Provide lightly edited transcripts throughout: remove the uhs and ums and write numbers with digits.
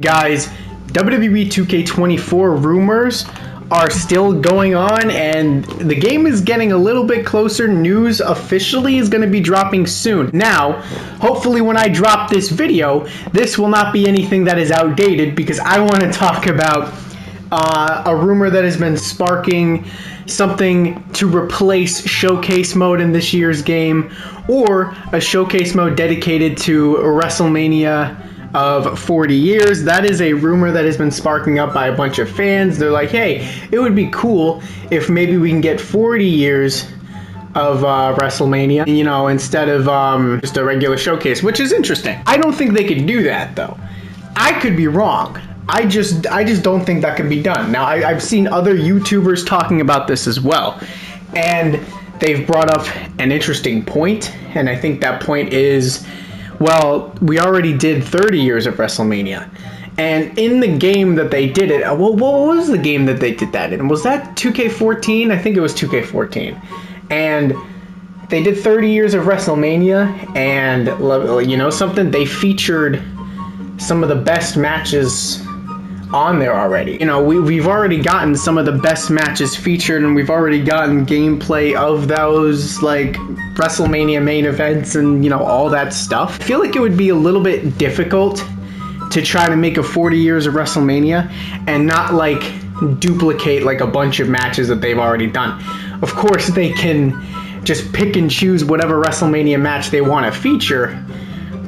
Guys, WWE 2K24 rumors are still going on, and the game is getting a little bit closer. News officially is going to be dropping soon. Now, hopefully when I drop this video, this will not be anything that is outdated, because I want to talk about a rumor that has been sparking something to replace showcase mode in this year's game, or a showcase mode dedicated to WrestleMania of 40 years. That is a rumor that has been sparking up by a bunch of fans. They're like, hey, it would be cool if maybe we can get 40 years of WrestleMania, you know, instead of just a regular showcase, which is interesting. I don't think they could do that, though. I could be wrong. I just don't think that can be done. Now, I've seen other YouTubers talking about this as well, and they've brought up an interesting point, and I think that point is, well, we already did 30 years of WrestleMania. And in the game that they did it, well, what was the game that they did that in? Was that 2K14? I think it was 2K14. And they did 30 years of WrestleMania, and you know something? They featured some of the best matches on there already. You know, we've already gotten some of the best matches featured, and we've already gotten gameplay of those, like WrestleMania main events and, you know, all that stuff. I feel like it would be a little bit difficult to try to make a 40 years of WrestleMania and not like duplicate like a bunch of matches that they've already done. Of course, they can just pick and choose whatever WrestleMania match they want to feature,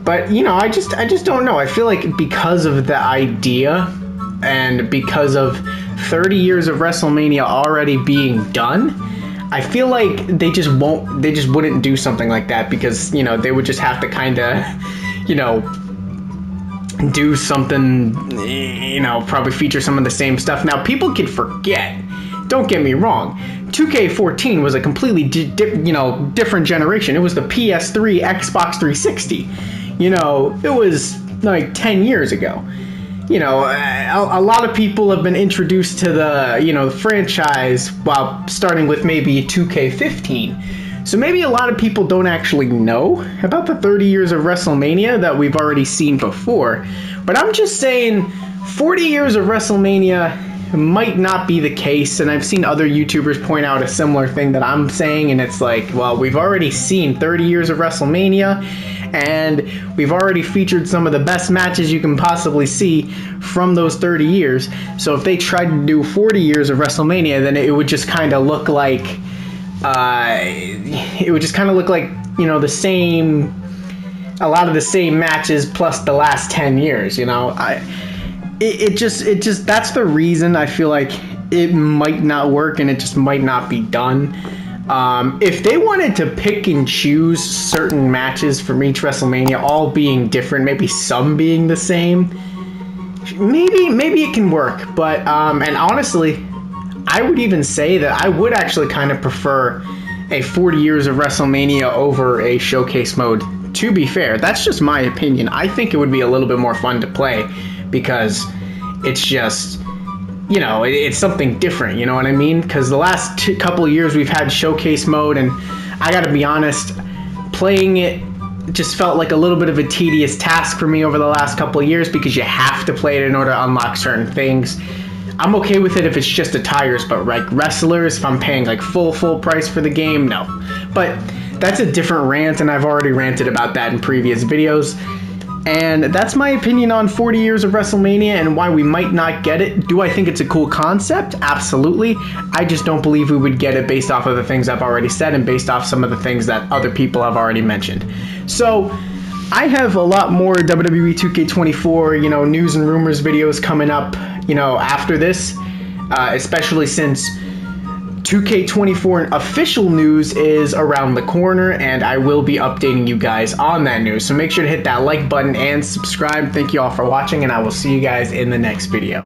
but you know, I just don't know. I feel like because of the idea and because of 30 years of WrestleMania already being done, I feel like they just wouldn't do something like that, because, you know, they would just have to kind of, you know, do something, you know, probably feature some of the same stuff. Now, people could forget, don't get me wrong, 2K14 was a completely different generation. It was the PS3, Xbox 360. You know, it was like 10 years ago. You know, a lot of people have been introduced to the, you know, the franchise while starting with maybe 2K15. So maybe a lot of people don't actually know about the 30 years of WrestleMania that we've already seen before. But I'm just saying 40 years of WrestleMania might not be the case, and I've seen other YouTubers point out a similar thing that I'm saying, and it's like, well, we've already seen 30 years of WrestleMania, and we've already featured some of the best matches you can possibly see from those 30 years. So if they tried to do 40 years of WrestleMania, then it would just kind of look like, you know, the same, a lot of the same matches plus the last 10 years, you know. It just that's the reason I feel like it might not work, and it just might not be done. If they wanted to pick and choose certain matches from each WrestleMania, all being different, maybe some being the same, maybe it can work. But and honestly, I would even say that I would actually kind of prefer a 40 years of WrestleMania over a showcase mode. To be fair, that's just my opinion. I think it would be a little bit more fun to play, because it's just, you know, it's something different, you know what I mean? Because the last couple of years we've had showcase mode, and I gotta be honest, playing it just felt like a little bit of a tedious task for me over the last couple of years, because you have to play it in order to unlock certain things. I'm okay with it if it's just the tires, but like wrestlers, if I'm paying like full price for the game, no. But that's a different rant, and I've already ranted about that in previous videos. And that's my opinion on 40 years of WrestleMania and why we might not get it. Do I think it's a cool concept? Absolutely. I just don't believe we would get it based off of the things I've already said and based off some of the things that other people have already mentioned. So I have a lot more WWE 2K24, you know, news and rumors videos coming up, you know, after this, especially since 2K24 official news is around the corner, and I will be updating you guys on that news. So make sure to hit that like button and subscribe. Thank you all for watching, and I will see you guys in the next video.